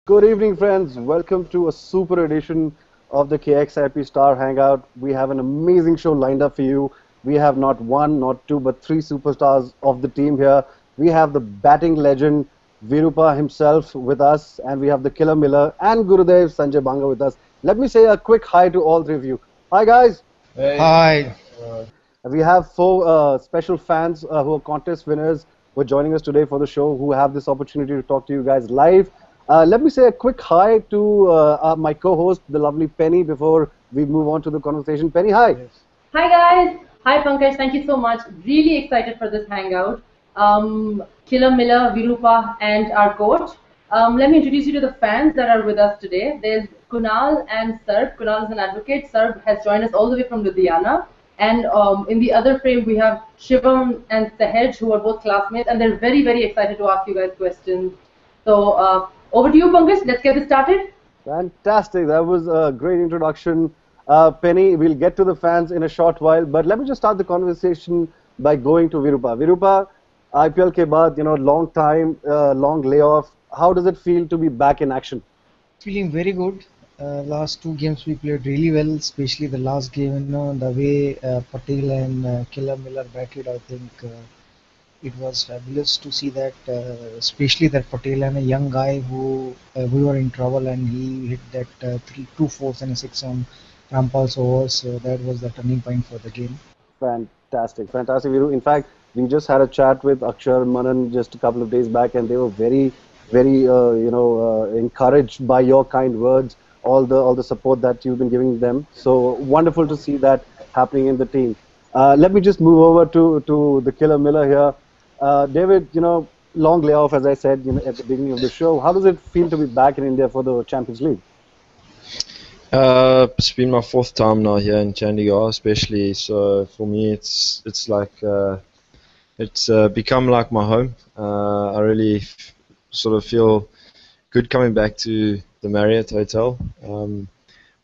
Good evening, friends. Welcome to a super edition of the KXIP Star Hangout. We have an amazing show lined up for you. We have not one, not two, but three superstars of the team here. We have the batting legend Virupa himself with us, and we have the Killer Miller and Gurudev Sanjay Bangar with us. Let me say a quick hi to all three of you. Hi, guys. Hi. We have four special fans who are contest winners who are joining us today for the show who have this opportunity to talk to you guys live. Let me say a quick hi to my co-host, the lovely Penny, before we move on to the conversation. Penny, hi. Hi guys. Hi Pankaj. Thank you so much. Really excited for this hangout. Killer Miller, Virupa, and our coach. Let me introduce you to the fans that are with us today. There's Kunal and Sarb. Kunal is an advocate. Sarb has joined us all the way from Ludhiana. And in the other frame, we have Shivam and Sehaj, who are both classmates, and they're very, very excited to ask you guys questions. So over to you, Pankaj. Let's get this started. Fantastic. That was a great introduction. Penny, we'll get to the fans in a short while, but let me just start the conversation by going to Virupa. Virupa, IPL ke baad, long time, long layoff. How does it feel to be back in action? Feeling very good. Last two games we played really well, especially the last game. The way Patel and Killer Miller batted, I think it was fabulous to see that, especially that Patel and a young guy who we were in trouble and he hit that two fours and a six on Rampal's overs. So that was the turning point for the game. Fantastic, fantastic, Viru. In fact, we just had a chat with Akshar Manan just a couple of days back, and they were very, very, encouraged by your kind words, all the support that you've been giving them. So wonderful to see that happening in the team. Let me just move over to the Killer Miller here. David, long layoff, as I said, at the beginning of the show. How does it feel to be back in India for the Champions League? It's been my fourth time now here in Chandigarh, especially. So for me, it's like it's become like my home. I really sort of feel good coming back to the Marriott Hotel.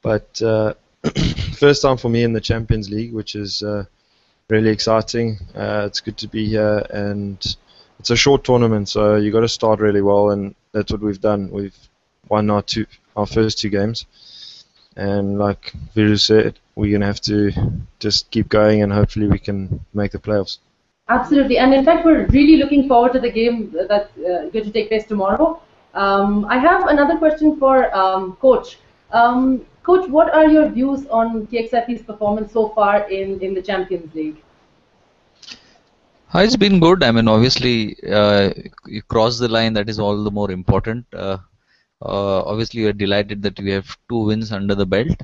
But first time for me in the Champions League, which is really exciting. It's good to be here, and it's a short tournament, so you got to start really well, and that's what we've done. We've won our first two games. And like Viru said, we're going to have to just keep going and hopefully we can make the playoffs. Absolutely. And in fact, we're really looking forward to the game that's going to take place tomorrow. I have another question for Coach. Coach, what are your views on KXIP's performance so far in the Champions League? It's been good. I mean, obviously, you cross the line. That is all the more important. Obviously, we're delighted that we have two wins under the belt,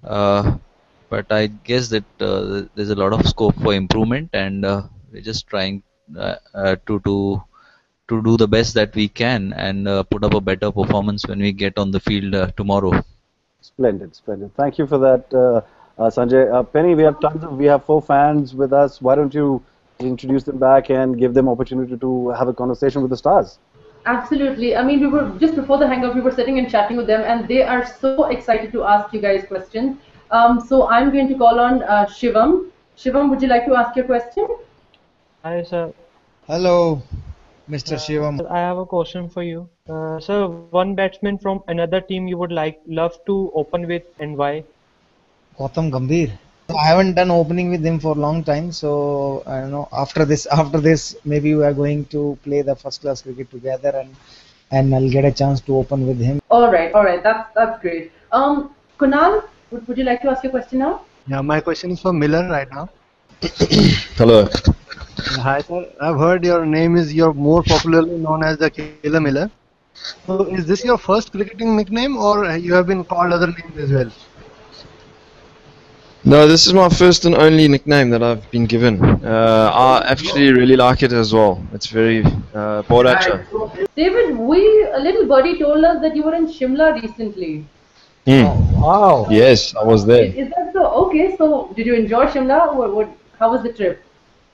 but I guess that there's a lot of scope for improvement, and we're just trying to do the best that we can and put up a better performance when we get on the field tomorrow. Splendid, splendid. Thank you for that, Sanjay. Penny, we have four fans with us. Why don't you introduce them back and give them opportunity to have a conversation with the stars? Absolutely. I mean, we were just before the hangout, we were sitting and chatting with them, and they are so excited to ask you guys questions. So I'm going to call on Shivam. Shivam, would you like to ask your question? Hi, sir. Hello, Mr. Shivam. I have a question for you. Sir, one batsman from another team you would love to open with, and why? Gautam Gambhir. I haven't done opening with him for a long time, so I don't know. After this, maybe we are going to play the first class cricket together, and I'll get a chance to open with him. All right. That's great. Kunal, would you like to ask your question now? Yeah, my question is for Miller right now. Hello. Hi sir, I've heard you're more popularly known as the Killer Miller. So is this your first cricketing nickname, or you have been called other names as well? No, this is my first and only nickname that I've been given. I actually really like it as well. It's very Boracha. David, a little birdie told us that you were in Shimla recently. Wow. Yes, I was there. Is that so? Okay, so did you enjoy Shimla? How was the trip?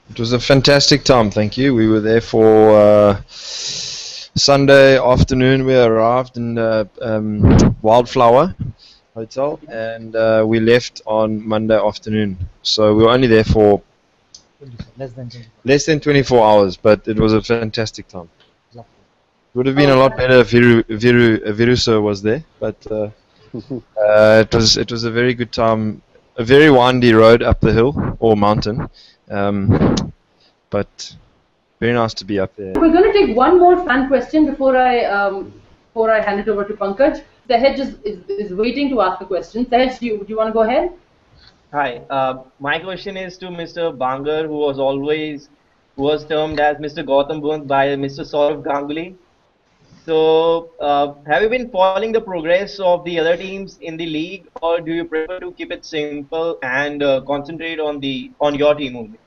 It was a fantastic time, thank you. We were there for Sunday afternoon. We arrived in Wildflower Hotel, and we left on Monday afternoon. So we were only there for less than 24 hours, but it was a fantastic time. Would have been a lot better if Virusa was there, but it was a very good time, a very windy road up the hill or mountain, but very nice to be up there. We're going to take one more fan question before I hand it over to Pankaj. Sehaj is waiting to ask the question. Sehaj, do you want to go ahead? Hi, my question is to Mr. Bangar, who was termed as Mr. Gautam Bunt by Mr. Saurav Ganguly. So, have you been following the progress of the other teams in the league, or do you prefer to keep it simple and concentrate on your team only?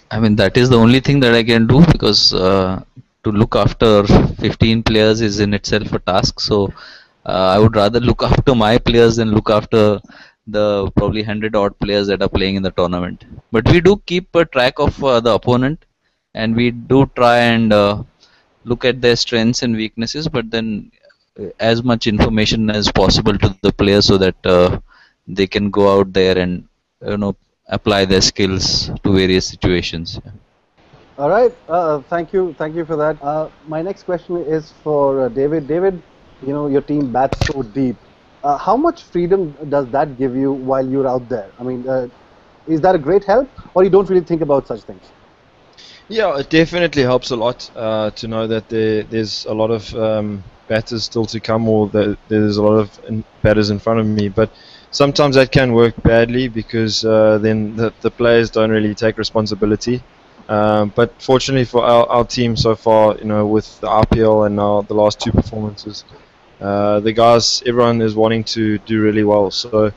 I mean, that is the only thing that I can do, because to look after 15 players is in itself a task. So I would rather look after my players than look after the probably 100 odd players that are playing in the tournament. But we do keep a track of the opponent, and we do try and look at their strengths and weaknesses, but then as much information as possible to the players, so that they can go out there and apply their skills to various situations. All right. Thank you for that. My next question is for David. David, your team bats so deep. How much freedom does that give you while you're out there? I mean, is that a great help, or you don't really think about such things? Yeah, it definitely helps a lot to know that there's a lot of batters still to come, or that there's a lot of batters in front of me. But sometimes that can work badly, because then the players don't really take responsibility. But fortunately for our team so far, with the RPL and now the last two performances, the guys, everyone is wanting to do really well. So,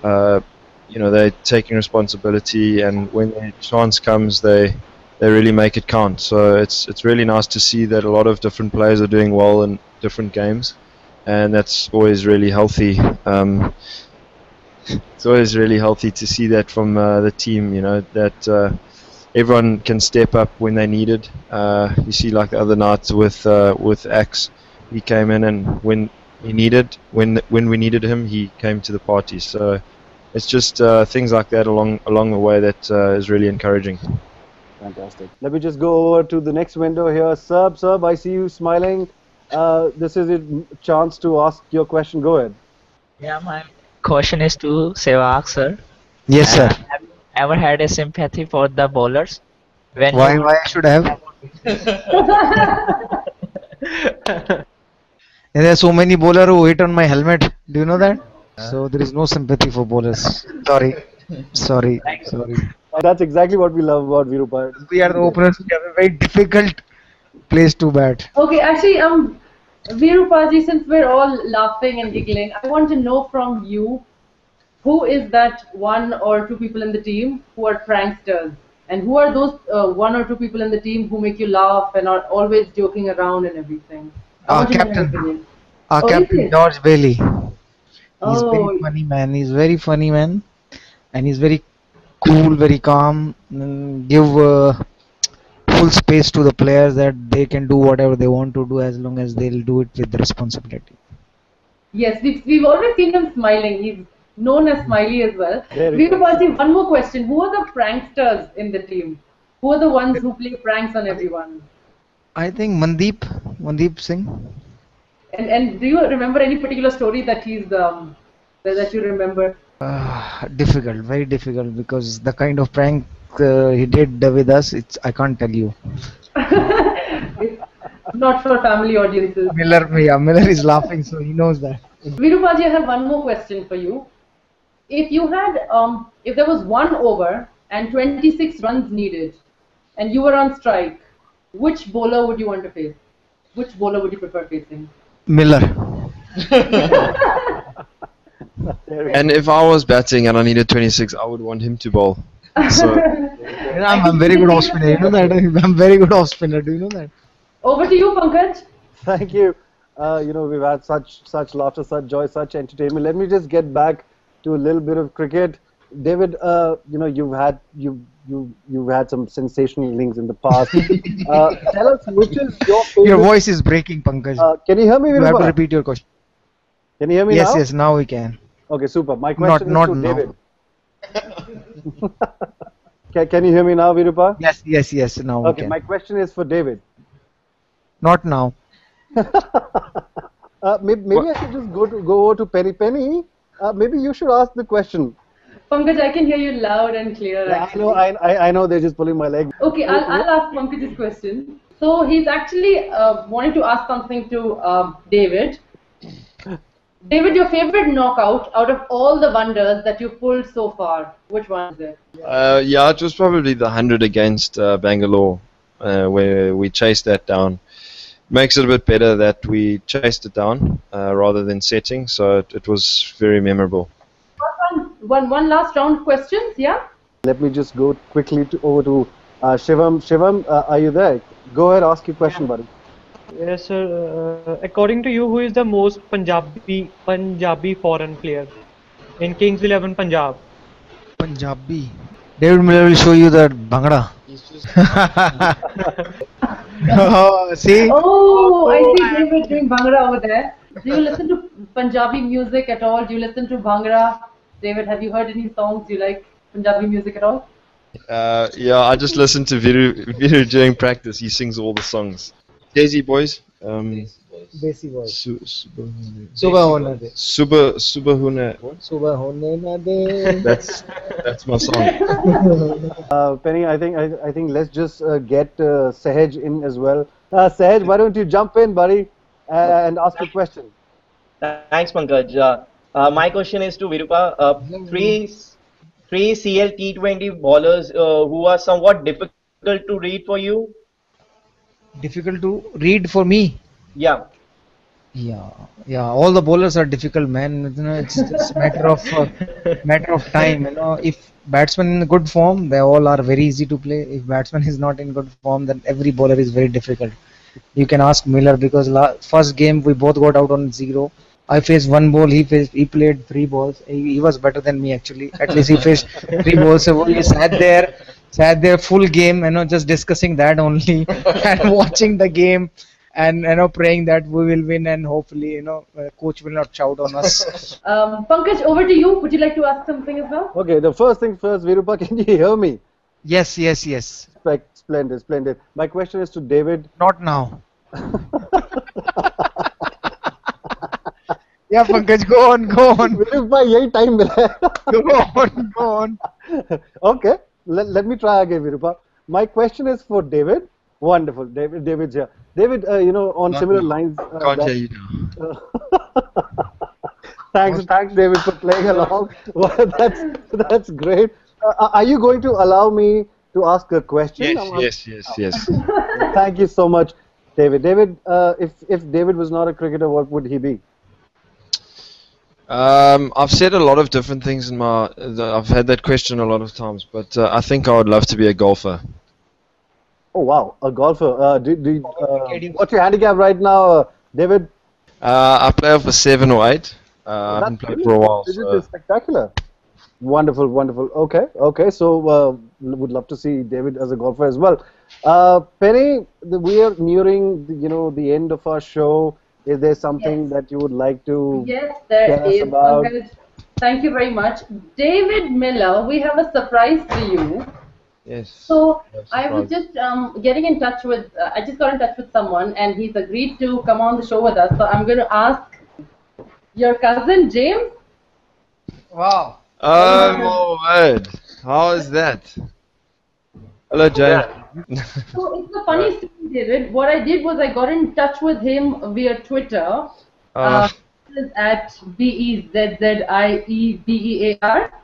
they're taking responsibility, and when their chance comes, they really make it count. So it's really nice to see that a lot of different players are doing well in different games, and that's always really healthy. It's always really healthy to see that from the team, that everyone can step up when they need it. You see, like the other night with Axe, he came in, and when we needed him, he came to the party. So it's just things like that along the way that is really encouraging. Fantastic. Let me just go over to the next window here. Sub, I see you smiling. This is a chance to ask your question. Go ahead. Yeah, my question is to Sehwag, sir. Yes, sir. Have you ever had a sympathy for the bowlers? Why I should have? There are so many bowlers who hit on my helmet. Do you know that? So there is no sympathy for bowlers. Sorry. That's exactly what we love about Virupa. We are the openers. We have a very difficult place to bat. Okay, actually, Virupaji, since we're all laughing and giggling, I want to know from you, who is that one or two people in the team who are pranksters? And who are those one or two people in the team who make you laugh and are always joking around and everything? Our captain, George Bailey. He's very funny man. He's very funny man, and he's very cool, very calm. Give full space to the players that they can do whatever they want to do, as long as they'll do it with the responsibility. Yes, we've always seen him smiling. He's known as Smiley as well. Virupaji, one more question. Who are the pranksters in the team? Who are the ones who play pranks on everyone? I think Mandeep Singh. And do you remember any particular story that he's that you remember? Difficult, very difficult, because the kind of prank he did with us, I can't tell you. Not for family audiences. Miller is laughing, so he knows that. Virupaji, I have one more question for you. If you had, if there was 1 over and 26 runs needed, and you were on strike, which bowler would you want to face? Which bowler would you prefer facing? Miller. And if I was batting and I needed 26, I would want him to bowl. So I'm very good off spinner. You know that? I'm very good off spinner. Do you know that? Over to you, Pankaj. Thank you. We've had such laughter, such joy, such entertainment. Let me just get back to a little bit of cricket. David, you've had some sensational innings in the past. Tell us which is your favorite. Your voice is breaking, Pankaj. Can you hear me? You have to repeat your question. Can you hear me now? Yes, now we can. Okay, super. My question not is to now. David. Can you hear me now, Virupa? Yes, now we Okay, can. my question is for David. Not now. Maybe I should just go over to Penny. Penny, maybe you should ask the question. Pankaj, I can hear you loud and clear Yeah, I know, actually. I know they're just pulling my leg. Okay, I'll ask Pankaj's question. So he's actually wanting to ask something to David. David, your favorite knockout out of all the wonders that you've pulled so far, which one is it? Yeah, it was probably the 100 against Bangalore, where we chased that down. Makes it a bit better that we chased it down rather than setting, so it was very memorable. One last round of questions, yeah? Let me just go quickly over to Shivam. Shivam, are you there? Go ahead, ask your question, buddy. Yes, sir. According to you, who is the most Punjabi foreign player in Kings 11 Punjab? Punjabi. David Miller will show you that Bhangra. Oh, see? Oh, I see David doing Bhangra over there. Do you listen to Punjabi music at all? Do you listen to Bhangra? David, have you heard any songs? Do you like Punjabi music at all? Yeah, I just listened to Viru during practice. He sings all the songs. Daisy boys. Desi boy. Subahuna. Subah hone de. Subahuna. Subah hone na de. That's my song. Penny, I think let's just get Sehaj in as well. Sehaj, why don't you jump in, buddy, and ask your question? Thanks, Pankaj. My question is to Virupa. Three CLT20 bowlers who are somewhat difficult to read for you. Difficult to read for me. Yeah. Yeah. All the bowlers are difficult, man. You know, it's just matter of time. You know, if batsman in good form, they all are very easy to play. If batsman is not in good form, then every bowler is very difficult. You can ask Miller because first game we both got out on 0. I faced 1 ball. He played 3 balls. He was better than me actually. At least he faced 3 balls. So we sat there full game. You know, just discussing that only and watching the game. And praying that we will win and hopefully coach will not shout on us. Pankaj, over to you. Would you like to ask something as well? Okay, the first thing first, Virupa, can you hear me? Yes. Splendid. My question is to David. Not now. Yeah, Pankaj, go on. Virupa, yahi time mila hai. Go on. Okay, let me try again, Virupa. My question is for David. Wonderful, David's here. David, on similar lines. Can't hear you now. Thanks, David, for playing along. Well, that's great. Are you going to allow me to ask a question? Yes. Thank you so much, David. David, if David was not a cricketer, what would he be? I've said a lot of different things I've had that question a lot of times, but I think I would love to be a golfer. Oh wow, a golfer. What's your handicap right now, David? I play off a 7 or 8. I haven't played for a while. This is spectacular. Wonderful. Okay. So would love to see David as a golfer as well. Penny, we are nearing the end of our show. Is there something that you would like to there tell us is. about? Pankaj, thank you very much. David Miller, we have a surprise for you. Yes. So I was just getting in touch with, I just got in touch with someone and he's agreed to come on the show with us. So I'm going to ask your cousin James. Wow. Oh my word! How is that? Hello, James. So it's a funny story, David. What I did was I got in touch with him via Twitter. Is at BEZZIEBEAR.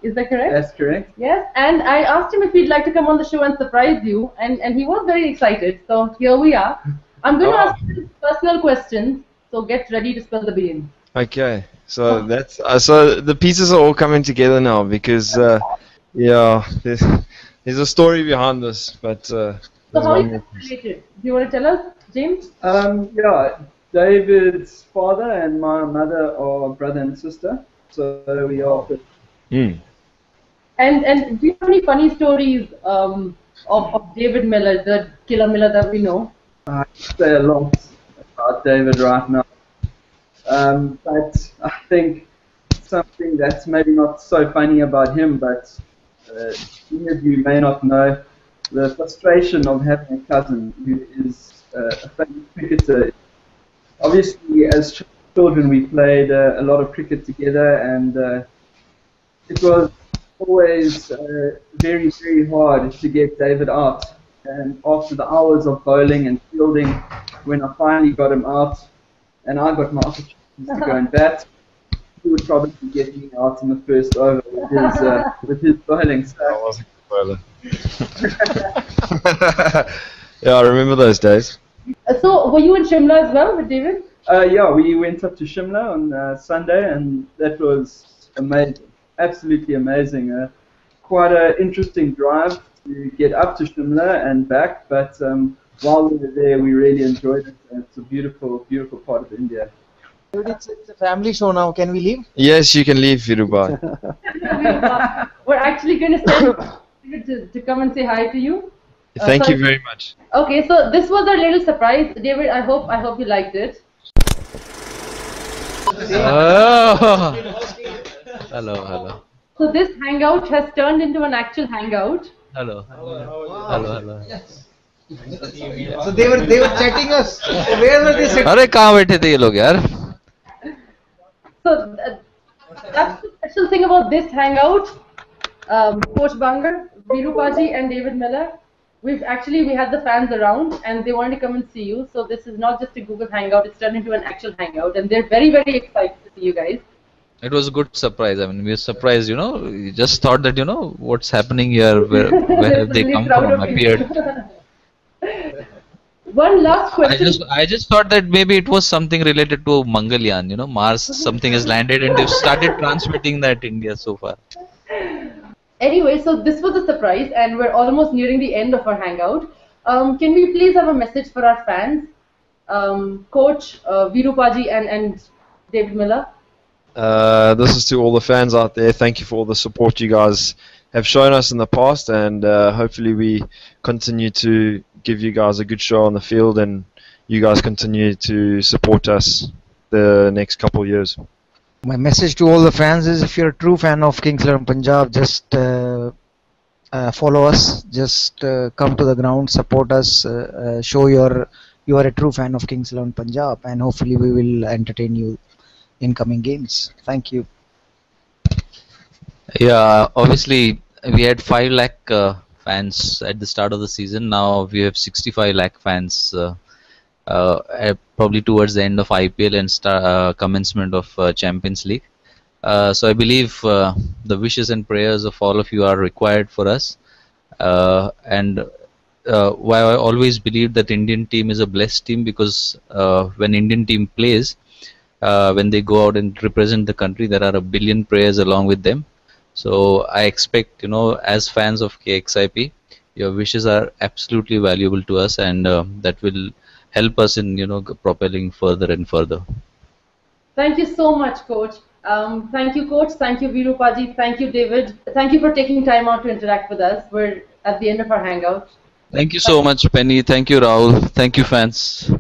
Is that correct? That's correct. Yes. And I asked him if he'd like to come on the show and surprise you, and he was very excited. So here we are. I'm going to ask you personal questions. So get ready to spill the beans. Okay. So that's so the pieces are all coming together now because there's a story behind this, but. So how is this related? Do you want to tell us, James? Yeah. David's father and my mother are brother and sister, so we are. And do you have any funny stories of David Miller, the killer Miller that we know? I say a lot about David right now, but I think something that's maybe not so funny about him, but many of you may not know the frustration of having a cousin who is a famous cricketer. obviously, as children, we played a lot of cricket together, and it was always very, very hard to get David out. And after the hours of bowling and fielding, when I finally got him out, and I got my opportunities to go and bat, he would probably get me out in the first over with his bowling. So. I wasn't a bowler. Yeah, I remember those days. So, were you in Shimla as well with David? Yeah, we went up to Shimla on Sunday, and that was amazing, absolutely amazing. Quite an interesting drive to get up to Shimla and back, but while we were there, we really enjoyed it. It's a beautiful, beautiful part of India. It's a family show now. Can we leave? Yes, you can leave, Virubai. We're actually going to send David to come and say hi to you. Thank you very much. Okay, so this was our little surprise, David. I hope you liked it. Oh. Hello. So this hangout has turned into an actual hangout. Hello. So they were chatting us. So where were they sitting? अरे कहाँ बैठे थे ये लोग यार? So that's the special thing about this hangout. Coach Bangar, Virupaji, and David Miller. We had the fans around and they wanted to come and see you. So this is not just a Google Hangout; it's turned into an actual hangout, and they're very, very excited to see you guys. It was a good surprise. I mean, we were surprised. We just thought that what's happening here, where have they come from? Appeared. One last question. I just thought that maybe it was something related to Mangalyaan. Mars, something has landed, and they've started transmitting that India so far. Anyway, so this was a surprise, and we're almost nearing the end of our hangout. Can we please have a message for our fans, Coach Virupaji and David Miller? This is to all the fans out there. Thank you for all the support you guys have shown us in the past, and hopefully we continue to give you guys a good show on the field, and you guys continue to support us the next couple of years. My message to all the fans is, if you're a true fan of KingsXIPunjab, just follow us, just come to the ground, support us, show you are a true fan of KingsXIPunjab, and hopefully we will entertain you in coming games. Thank you. Yeah, obviously we had 5 lakh fans at the start of the season. Now we have 65 lakh fans. Probably towards the end of IPL and commencement of Champions League. So I believe the wishes and prayers of all of you are required for us. And why I always believe that Indian team is a blessed team, because when Indian team plays, when they go out and represent the country, there are a billion prayers along with them. So I expect, as fans of KXIP, your wishes are absolutely valuable to us, and that will help us in propelling further and further. Thank you so much, Coach. Thank you, Coach. Thank you, Virupaji. Thank you, David. Thank you for taking time out to interact with us. We're at the end of our hangout. Thank you so much, Penny. Thank you, Rahul. Thank you, fans.